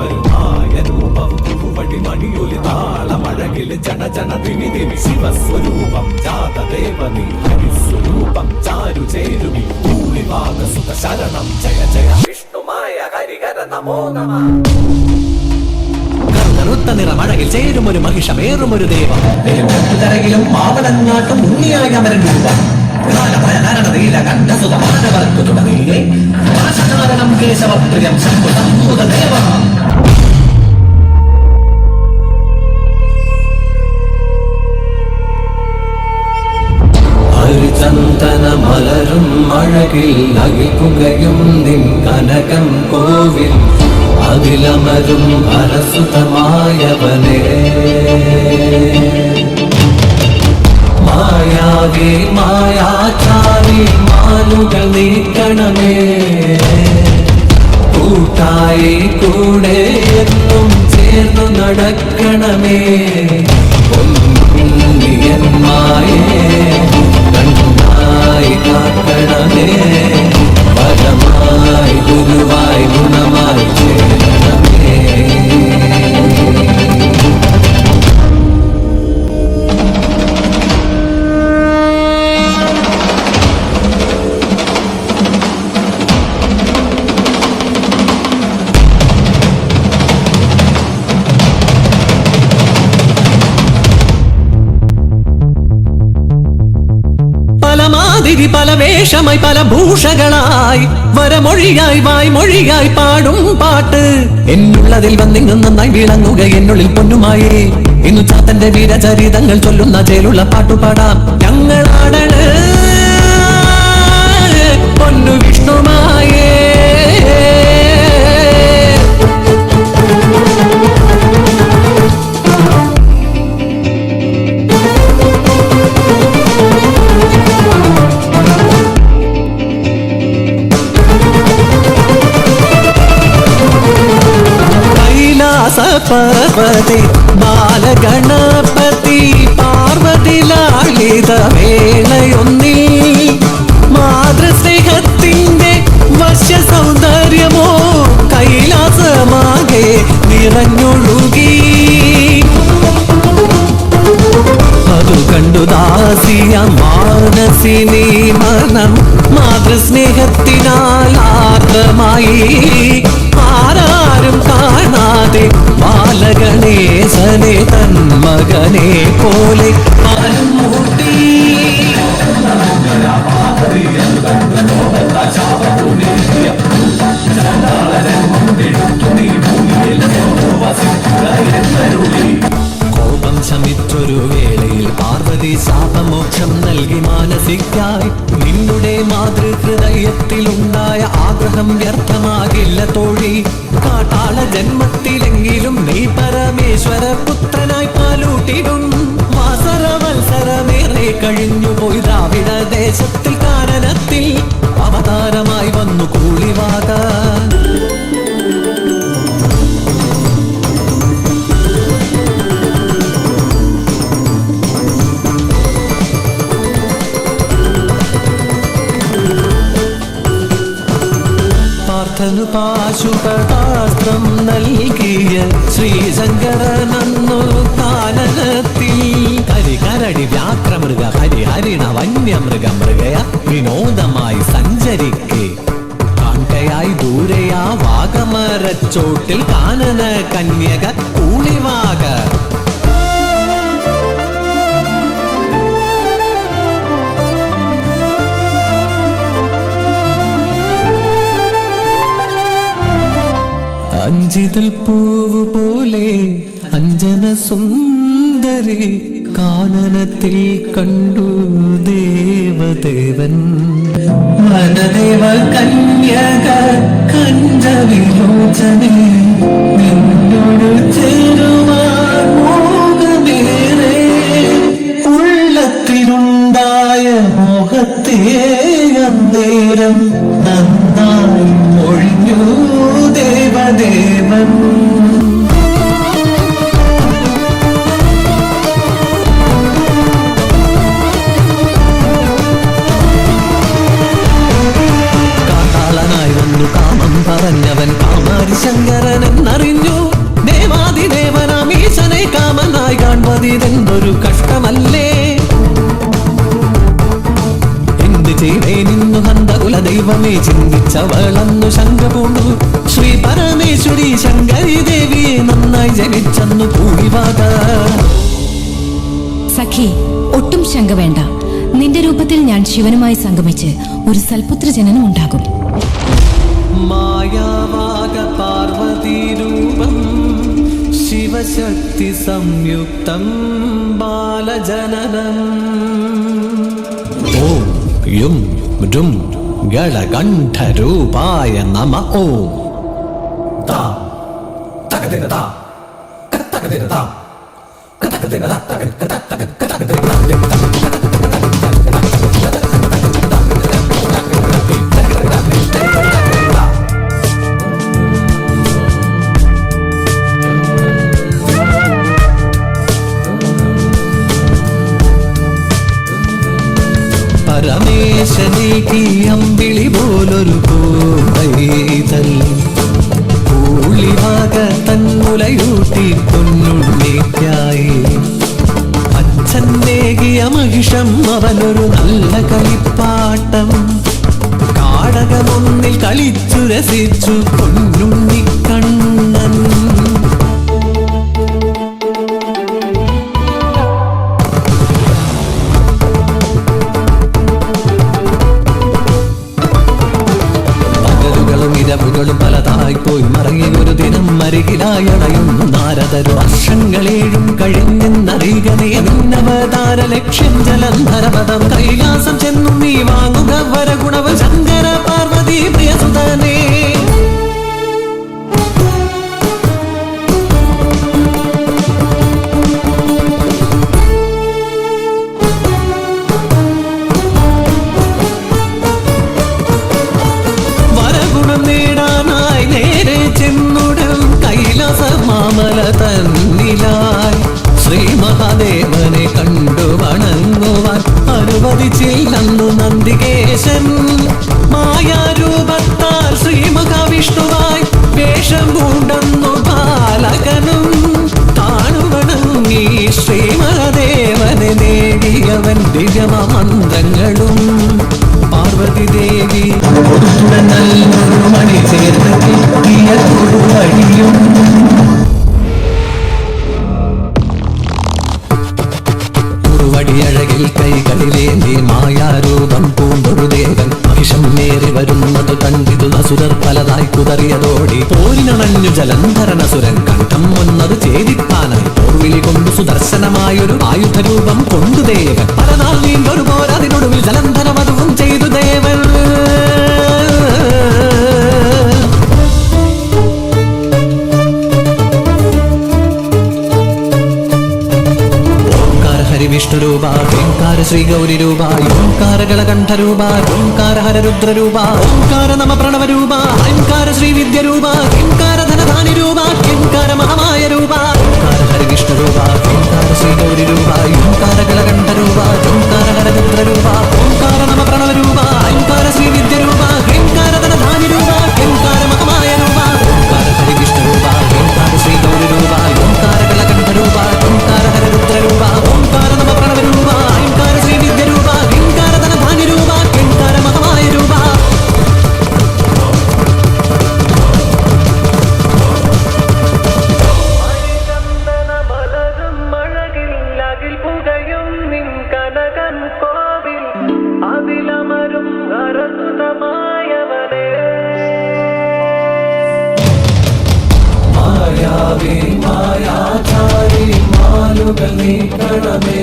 വരുമായ രൂപം കുറുവടി മണിയൊലി താളമഴകില് ജന ജന ദിനി ദിനി ശിവസ്വരൂപം ജാതദേവനി ഹരിസ്വരൂപം ചാരു ചേരുവി ഭൂളിഭാഗസുത ശരണം ജയ ജയ വിഷ്ണുമായ ഹരിഹര നമോ നമഃ. കറുത്ത നിറമഴകിൽ ചേരുമൊരു മഹിഷമേറുമൊരു ദേവം തരകിലും മാവലങ്ങാട്ടും ഉണ്ണിയായ അമരൻ രൂപം കണ്ഠസുതമാനവർക്ക് തുടങ്ങിയേ നാശകാരണം കേശവപ്രിയം ശംഭുദേവ. ഹരിചന്ദന മലരും അഴകിൽ അകിൽപുകയും നിൻ കനകം കോവിൽ അതിലമരും അരസുതമായവനേ മായാവേ മായാചാരി മാലുകൾ നീക്കണമേ കൂട്ടായി കൂടെ എന്നും ചേർന്നു നടക്കണമേ പൊന്നിയന്മായേ കണ്ണായി കാക്കണമേ പരമായി ഗുരുവായി ഗുണമായി ചേരണമേ. പല വേഷമായി പല ഭൂഷകളായി വരമൊഴിയായി വായ്മൊഴിയായി പാടും പാട്ട് എന്നുള്ളതിൽ വന്നിങ്ങും നന്നായി വിളങ്ങുക എന്നുള്ളിൽ പൊന്നുമായേ ഇന്നു ചാത്തന്റെ വീരചരിതങ്ങൾ ചൊല്ലുന്ന ചേലുള്ള പാട്ടുപാടാം ഞങ്ങളാടണ് പൊന്നു വിഷ്ണുമായേ. പർവതി ബാലഗണപതി പാർവതി ലാളിത വേളയൊന്നിൽ മാതൃസ്നേഹത്തിന്റെ വശ്യ സൗന്ദര്യമോ കൈലാസമാകെ നിറഞ്ഞൊഴുകി അതു കണ്ടു ദാസിയ മാനസിനി മനം മാതൃസ്നേഹത്തിനാൽ ആർദ്രമായി ആരാരും കാണാതെ ബാലഗണേശനെ തൻ മകനെ പോലെ മൂട്ടി കോപം ശമിച്ചൊരു വേളയിൽ പാർവതി ശാപമോക്ഷം നൽകി മാനസിക്കായി നിന്നുടെ മാതൃഹൃദയത്തിലുണ്ടായ ആഗ്രഹം വ്യർത്ഥമാകില്ല തോഴി കാട്ടാള ജന്മത്തിലെങ്കിലും നീ പരമേശ്വര പുത്രനായി പാലൂട്ടിടും വാസരവത്സരമേറെ കഴിഞ്ഞുപോയി ദ്രാവിഡ ദേശത്തിൽ കാനനത്തിൽ അവതാരമായി വന്നു കൂളിവാക പാശുപതാസ്ത്രം നൽകിയ ശ്രീശങ്കരനന്നു കാനനത്തിൽ ഹരിഹരടി വ്യാക്രമൃഗ ഹരിഹരിണ വന്യമൃഗ മൃഗയ വിനോദമായി സഞ്ചരിക്കെ കാൺകയായി ദൂരെയാ വാഗമരച്ചോട്ടിൽ കാനന കന്യക കൂളിവാക അഞ്ചിതൽ പൂവ് പോലെ അഞ്ജന സുന്ദരി കാനനത്തിൽ കണ്ടു ദേവദേവൻ വനദേവ കന്യക കഞ്ചവിലോചനെ നിന്നോട് ചേരുവാൻ മോഹമേറെ ഉള്ളത്തിലുണ്ടായ മോഹത്തെ അന്നേരം നന്നായി ഒഴിഞ്ഞു ദേവദേവൻ. കാട്ടാളനായി വന്നു കാമം പറഞ്ഞവൻ കാമാരി ശങ്കരൻ ദേവനെന്നറിഞ്ഞു. ദേവാദിദേവനാം ഈശനെ കാമനായി കാൺപതിതെന്തൊരു കഷ്ടമല്ലേ. എന്ത് ചെയ്തേനിന്നു ഹന്തകുല ദൈവമേ ചിന്തിച്ചവളന്നു ശങ്ക പൂണ്ടു. ശ്രീ പരമേശ്വരി ശങ്കരി ദേവിയെ നന്നായി ജനിച്ചെന്നു പൂഴിവാക. സഖി, ഒട്ടും ശങ്ക വേണ്ട. നിന്റെ രൂപത്തിൽ ഞാൻ ശിവനുമായി സംഗമിച്ച് ഒരു സൽപുത്ര ജനനം ഉണ്ടാകും. മായാവാക പാർവതി രൂപം ശിവശക്തി സംയുക്തം ബാലജനനം. ഓം യും രും ഗളകണ്ഠരൂപായ നമ. ഓം താം തകദിന താം തകദിന താം തകദിന പരമേശനീക്കി അമ്പിളി പോലൊരു പൂവൈതൽ പൂളിവാക തന്മുലയൂട്ടി പൊന്നുണ്ണിക്കായി. അച്ഛനേകിയ മഹിഷം അവനൊരു നല്ല കളിപ്പാട്ടം. കാടകമൊന്നിൽ കളിച്ചു രസിച്ചു പൊന്നുണ്ണിക്കണ്ണൻ. ഇരവുകളും പലതായി പോയി മറങ്ങി ഒരു ദിനം അരികിലായണയുന്നു നാരദരു. വർഷങ്ങളേഴും കഴിഞ്ഞെന്നറിയുകനേ നിന്നവതാര ലക്ഷ്യം ജലന്ധരപദം. കൈലാസം ചെന്നും നീ വാങ്ങുക വരഗുണവ ശങ്കര പാർവതി പ്രിയസുതനേ. മാമല തന്നിലായി ശ്രീ മഹാദേവനെ കണ്ടു വണങ്ങുവാൻ അനുവദിച്ചില്ലെന്നു നന്ദികേശൻ. മായാരൂപത്താൽ ശ്രീ മഹാവിഷ്ണുവായി വേഷം പൂണ്ടെന്നു ബാലകനും. കാണുവണങ്ങി ശ്രീ മഹാദേവനെ നേടിയവൻ ദിവ്യമന്ത്രങ്ങളും. പാർവതി ദേവി നല്ലൊരു മണി ചേർത്ത് വഴിയും കുറുവടിയഴകിൽ കൈകളിലേന്തി മായാരൂപം പൂണ്ടൊരു ദേവൻ. മഹിഷം നേറി വരുന്നത് കണ്ടിതു അസുരർ പലതായി കുതറിയതോടി. പോരിനണഞ്ഞു ജലന്ധരനസുരൻ കണ്ഠം ഒന്നത് ഛേദിപ്പാനായി പോർവിളി കൊണ്ടു സുദർശനമായൊരു ആയുധരൂപം കൊണ്ടു ദേവൻ. പലനാൾ നീണ്ടൊരു പോരതിനൊടുവിൽ ജലന്ധരമതുവും ചെയ്തു ദേവൻ. വിഷ്ണുരൂപ ഓംകാര ശ്രീ ഗൗരി രൂപ ഓംകാര ഗളകണ്ഠരൂപ ഓംകാര ഹരരുദ്രരൂപ ഓംകാര നമ പ്രണവരൂപ ഓംകാര ശ്രീ വിദ്യരൂപ ഓംകാര ധനധാനി രൂപ ഓംകാര മഹാമായ രൂപ ഓംകാര ഹരിവിഷ്ണുരൂപ ഓംകാര ശ്രീ ഗൗരി രൂപ ഓംകാര ഗളകണ്ഠരൂപ ഓംകാര ഹരരുദ്രരൂപ ഓംകാര നമ പ്രണവരൂപ ഓംകാര ശ്രീ വിദ്യരൂപ ഓംകാര ധനധാനി രൂപ ഓംകാര മഹാമായ രൂപ ഓംകാര ഹരിവിഷ്ണുരൂപ ഓംകാര ശ്രീ ഗൗരി രൂപ ഓംകാര ഗളകണ്ഠരൂപ ഓംകാര ഹരരുദ്രരൂപ ഓംകാര നമ പ്രണവരൂപ ഓംകാര ശ്രീ വിദ്യരൂപ ഓംകാര ധനധാനി രൂപ ഓംകാര മഹാമായ രൂപ. മായാവി മായാചാരി മാലുകൾ നീക്കണമേ.